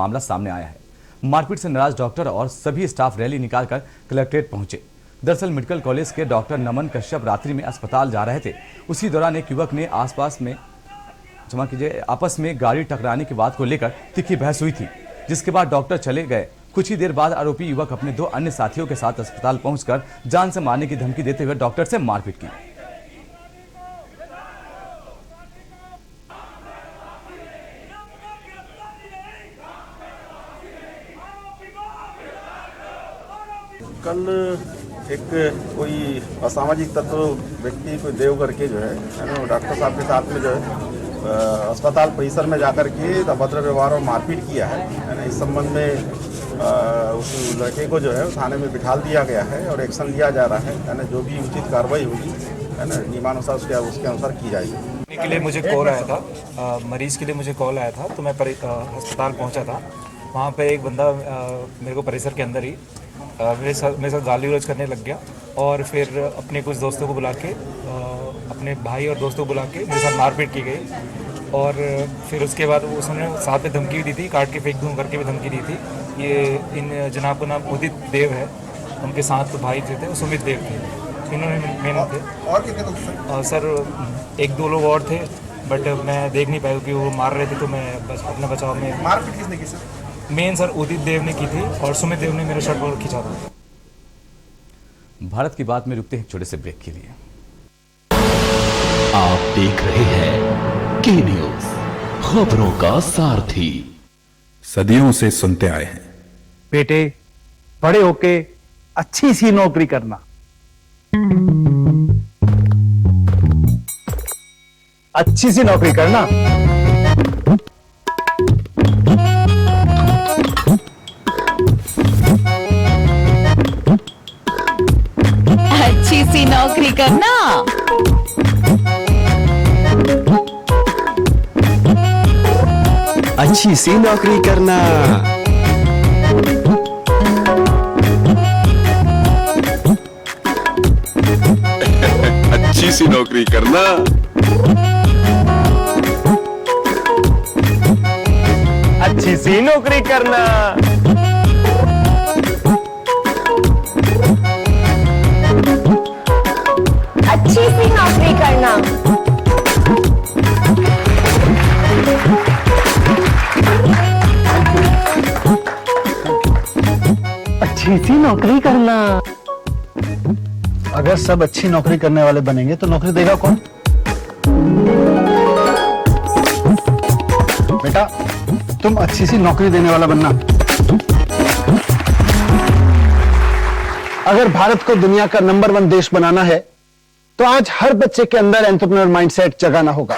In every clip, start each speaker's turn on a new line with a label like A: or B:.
A: मामला सामने आया है। मारपीट से नाराज डॉक्टर और सभी स्टाफ रैली निकालकर कलेक्ट्रेट पहुंचे। दरअसल मेडिकल कॉलेज के डॉक्टर नमन कश्यप रात्रि में अस्पताल जा रहे थे। उसी दौरान एक युवक ने आपस में गाड़ी टकराने की बात को लेकर तीखी बहस हुई थी, जिसके बाद डॉक्टर चले गए। कुछ ही देर बाद आरोपी युवक अपने 2 अन्य साथियों के साथ अस्पताल पहुंचकर जान से मारने की धमकी देते हुए डॉक्टर से मारपीट की।
B: कल एक कोई असामाजिक तत्व व्यक्ति कोई देव करके जो है ना डॉक्टर साहब के साथ में जो है अस्पताल परिसर में जाकर के अभद्र व्यवहार और मारपीट किया है ना। इस संबंध में उस लड़के को जो है थाने में बिठाल दिया गया है और एक्शन लिया जा रहा है ना। जो भी उचित कार्रवाई होगी है ना नियमानुसार उसके अनुसार की जाएगी।
C: के लिए मुझे कॉल आया था, मरीज़ के लिए मुझे कॉल आया था, तो मैं अस्पताल पहुंचा था। वहाँ पे एक बंदा मेरे को परिसर के अंदर ही मेरे साथ गाली गलौज करने लग गया और फिर अपने कुछ दोस्तों को बुला के अपने भाई और दोस्तों को बुला के मेरे साथ मारपीट की गई। और फिर उसके बाद उसने साथ में धमकी भी दी थी, काट के फेंक दूँ करके भी धमकी दी थी। ये इन जनाब का नाम उदित देव है, उनके साथ भाई थे वो सुमित देव थे, इन्होंने मेन थे।
B: और कितने दोस्त
C: सर 1-2 लोग और थे, बट मैं देख नहीं पाया क्योंकि वो मार रहे थे, तो मैं बस अपना बचाव में।
B: मारपीट किसने की सर?
C: मेन सर उदित देव ने की थी और सुमित देव ने मेरा शर्ट और खींचा था।
A: भारत की बात में रुकते हैं एक छोटे से ब्रेक के लिए।
D: आप देख रहे हैं के न्यूज, खबरों का सारथी।
E: सदियों से सुनते आए हैं,
F: बेटे बड़े होके अच्छी सी नौकरी करना, अच्छी सी नौकरी करना।
G: अच्छी सी नौकरी करना।
H: अच्छी सी नौकरी करना।
E: अच्छी सी नौकरी करना।
F: अच्छी सी नौकरी करना।
G: अच्छी सी नौकरी करना।
F: अच्छी सी नौकरी करना। अगर सब अच्छी नौकरी करने वाले बनेंगे तो नौकरी देगा कौन? बेटा तुम अच्छी सी नौकरी देने वाला बनना। अगर भारत को दुनिया का नंबर 1 देश बनाना है तो आज हर बच्चे के अंदर एंटरप्रेन्योर माइंडसेट जगाना होगा।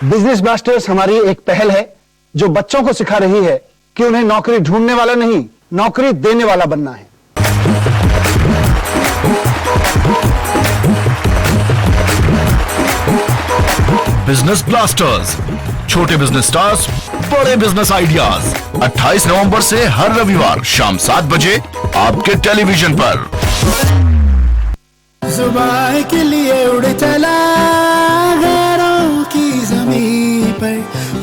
F: बिजनेस ब्लास्टर्स हमारी एक पहल है जो बच्चों को सिखा रही है कि उन्हें नौकरी ढूंढने वाला नहीं, नौकरी देने वाला बनना है।
D: बिजनेस ब्लास्टर्स, छोटे बिजनेस स्टार्स, बड़े बिजनेस आइडियाज। 28 नवंबर से हर रविवार शाम 7 बजे आपके टेलीविजन पर।
I: जुबान के लिए उड़ चला गैरों की जमीन पर,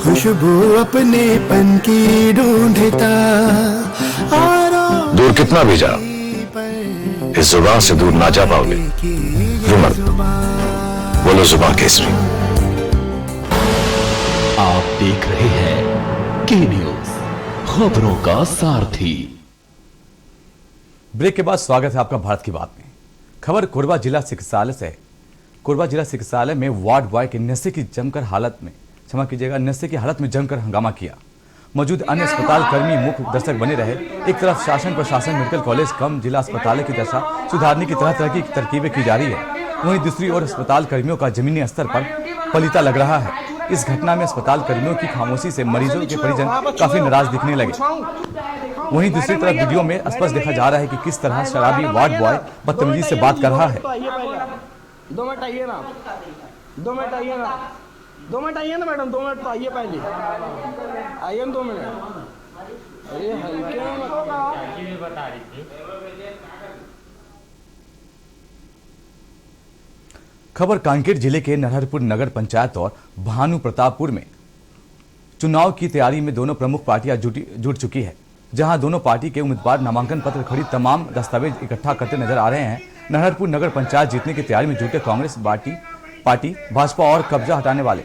I: खुशबू अपने पन की ढूंढता।
D: दूर कितना भी जा, इस जुबान से दूर ना जा पाओगे। विमल, बोलो जुबान केसरी। आप देख रहे हैं के न्यूज, खबरों का सारथी।
A: ब्रेक के बाद स्वागत है आपका भारत की बात में। खबर कोरबा जिला चिकित्सालय से है। कोरबा जिला चिकित्सालय में वार्ड बॉय के नशे की हालत में जमकर हंगामा किया। मौजूद अन्य अस्पताल कर्मी मुख्य दर्शक बने रहे। एक तरफ शासन प्रशासन मेडिकल कॉलेज कम जिला अस्पताल की दशा सुधारने की तरह तरह की तरकीबें की जा रही है, वहीं दूसरी ओर अस्पताल कर्मियों का जमीनी स्तर पर पलीता लग रहा है। इस घटना में अस्पताल कर्मियों की खामोशी से मरीजों के परिजन काफी नाराज दिखने लगे। वहीं दूसरी तरफ वीडियो में स्पष्ट देखा जा रहा है कि किस तरह शराबी वार्ड बॉय बदतमीजी से बात कर रहा है।
J: 2 मिनट आइए ना, 2 मिनट आइए ना, 2 मिनट आइए ना मैडम, 2 मिनट तो आइए, पहले आइए ना 2 मिनट। अरे हल्के।
K: 2
A: खबर कांकेर जिले के नरहरपुर नगर पंचायत और भानु प्रतापपुर में चुनाव की तैयारी में दोनों प्रमुख पार्टियां जुट चुकी है, जहां दोनों पार्टी के उम्मीदवार नामांकन पत्र खरीद तमाम दस्तावेज इकट्ठा करते नजर आ रहे हैं। नरहरपुर नगर पंचायत जीतने की तैयारी में जुटे कांग्रेस पार्टी भाजपा और कब्जा हटाने वाले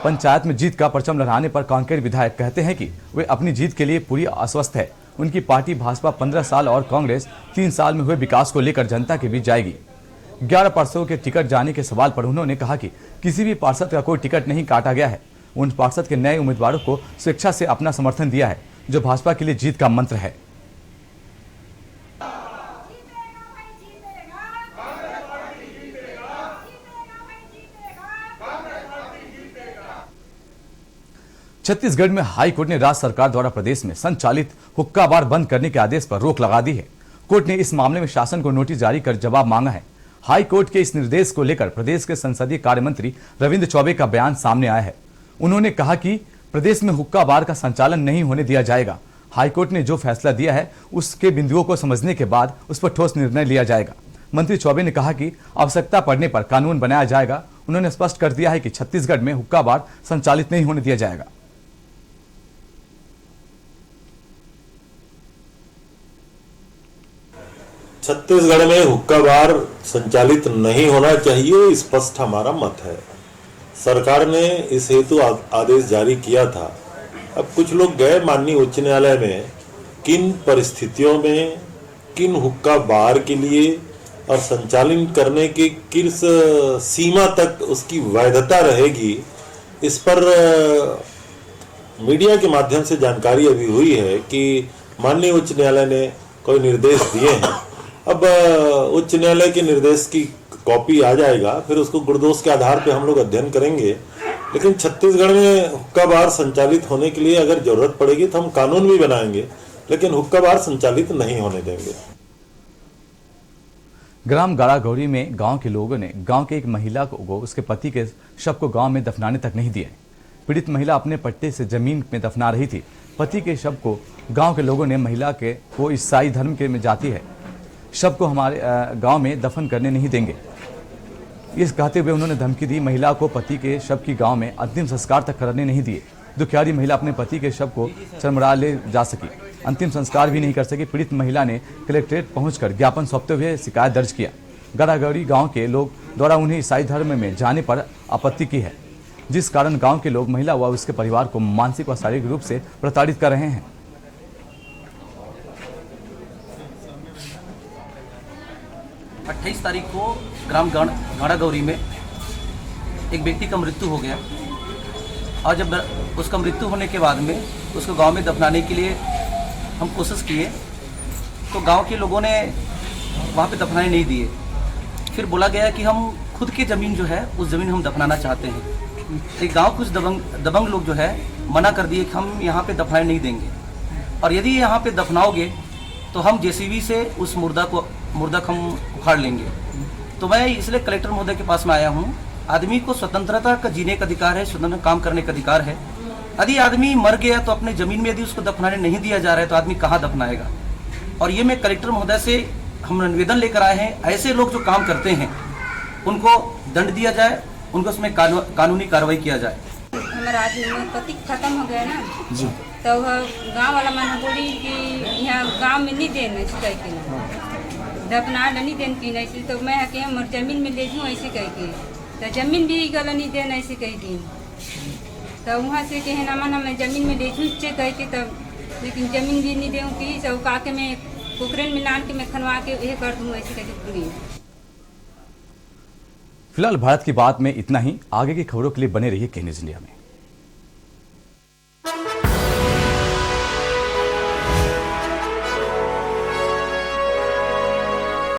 A: पंचायत में जीत का परचम लहराने पर कांकेर विधायक कहते हैं कि वे अपनी जीत के लिए पूरी आश्वस्त है। उनकी पार्टी भाजपा 15 साल और कांग्रेस 3 साल में हुए विकास को लेकर जनता के बीच जाएगी। 11 पार्षदों के टिकट जाने के सवाल पर उन्होंने कहा कि किसी भी पार्षद का कोई टिकट नहीं काटा गया है। उन पार्षद के नए उम्मीदवारों को स्वेच्छा से अपना समर्थन दिया है, जो भाजपा के लिए जीत का मंत्र है। छत्तीसगढ़ में हाई कोर्ट ने राज्य सरकार द्वारा प्रदेश में संचालित हुक्का बार बंद करने के आदेश पर रोक लगा दी है। कोर्ट ने इस मामले में शासन को नोटिस जारी कर जवाब मांगा है। हाई कोर्ट के इस निर्देश को लेकर प्रदेश के संसदीय कार्य मंत्री रविंद्र चौबे का बयान सामने आया है। उन्होंने कहा कि प्रदेश में हुक्का बार का संचालन नहीं होने दिया जाएगा। हाईकोर्ट ने जो फैसला दिया है उसके बिंदुओं को समझने के बाद उस पर ठोस निर्णय लिया जाएगा। मंत्री चौबे ने कहा कि आवश्यकता पड़ने पर कानून बनाया जाएगा। उन्होंने स्पष्ट कर दिया है कि छत्तीसगढ़ में हुक्का बार संचालित नहीं होने दिया जाएगा।
H: छत्तीसगढ़ में हुक्का बार संचालित नहीं होना चाहिए, स्पष्ट हमारा मत है। सरकार ने इस हेतु आदेश जारी किया था। अब कुछ लोग गए माननीय उच्च न्यायालय में किन परिस्थितियों में किन हुक्का बार के लिए और संचालन करने की किस सीमा तक उसकी वैधता रहेगी, इस पर मीडिया के माध्यम से जानकारी अभी हुई है कि माननीय उच्च न्यायालय ने कोई निर्देश दिए हैं। अब उच्च न्यायालय के निर्देश की कॉपी आ जाएगा, फिर उसको गुणदोष के आधार पे हम लोग अध्ययन करेंगे। लेकिन छत्तीसगढ़ में हुक्का बार संचालित होने के लिए अगर जरूरत पड़ेगी तो हम कानून भी बनाएंगे, लेकिन हुक्का बार संचालित नहीं होने देंगे।
A: ग्राम गाड़ागौरी में गांव के लोगों ने गांव के एक महिला को उसके पति के शव को गांव में दफनाने तक नहीं दिए। पीड़ित महिला अपने पट्टे से जमीन में दफना रही थी। पति के शव को गांव के लोगों ने महिला के वो ईसाई धर्म के में जाती है, शव को हमारे गांव में दफन करने नहीं देंगे, इस कहते हुए उन्होंने धमकी दी। महिला को पति के शव की गांव में अंतिम संस्कार तक करने नहीं दिए। दुखियारी महिला अपने पति के शव को चरमरा ले जा सकी, अंतिम संस्कार भी नहीं कर सकी। पीड़ित महिला ने कलेक्ट्रेट पहुंचकर ज्ञापन सौंपते हुए शिकायत दर्ज किया। गाड़ागौरी गांव के लोग द्वारा उन्हें ईसाई धर्म में जाने पर आपत्ति की है, जिस कारण गांव के लोग महिला व उसके परिवार को मानसिक व शारीरिक रूप से प्रताड़ित कर रहे हैं।
K: 28 तारीख को ग्राम गाड़ागौरी में एक व्यक्ति का मृत्यु हो गया और जब उसका मृत्यु होने के बाद में उसको गांव में दफनाने के लिए हम कोशिश किए तो गांव के लोगों ने वहां पे दफनाने नहीं दिए। फिर बोला गया कि हम खुद की ज़मीन जो है उस ज़मीन हम दफनाना चाहते हैं। एक गांव कुछ दबंग लोग जो है मना कर दिए कि हम यहाँ पे दफनाने नहीं देंगे, और यदि यहाँ पे दफनाओगे तो हम जेसीबी से उस मुर्दा हम उखाड़ लेंगे। तो मैं इसलिए कलेक्टर महोदय के पास में आया हूँ। आदमी को स्वतंत्रता का जीने का अधिकार है, स्वतंत्र काम करने का अधिकार है। यदि आदमी मर गया तो अपने जमीन में यदि उसको दफनाने नहीं दिया जा रहा है तो आदमी कहाँ दफनाएगा। और ये मैं कलेक्टर महोदय से हम निवेदन लेकर आए हैं, ऐसे लोग जो काम करते हैं उनको दंड दिया जाए, उनको उसमें कानूनी कार्रवाई किया जाए।
L: हमारा आदमी पति खत्म हो गया ना जी, तो गांव वाला मैंने बोली कि यहाँ गांव में नहीं देना कह के दफना नहीं देन की ऐसी, तो मैं के हम जमीन में ले दूँ ऐसे कह के, तो जमीन भी गल नहीं देना ऐसे कह दी। तो वहाँ से कहे ना मन मैं जमीन में ले दूँ कह के, तब लेकिन जमीन भी नहीं दूँ कि सब का के मैं पोखरेन में नान के मैं खनवा के ये कर दूँ ऐसे कह के पूरी।
A: फिलहाल भारत की बात में इतना ही। आगे की खबरों के लिए बने रहिए के न्यूज़ इंडिया में।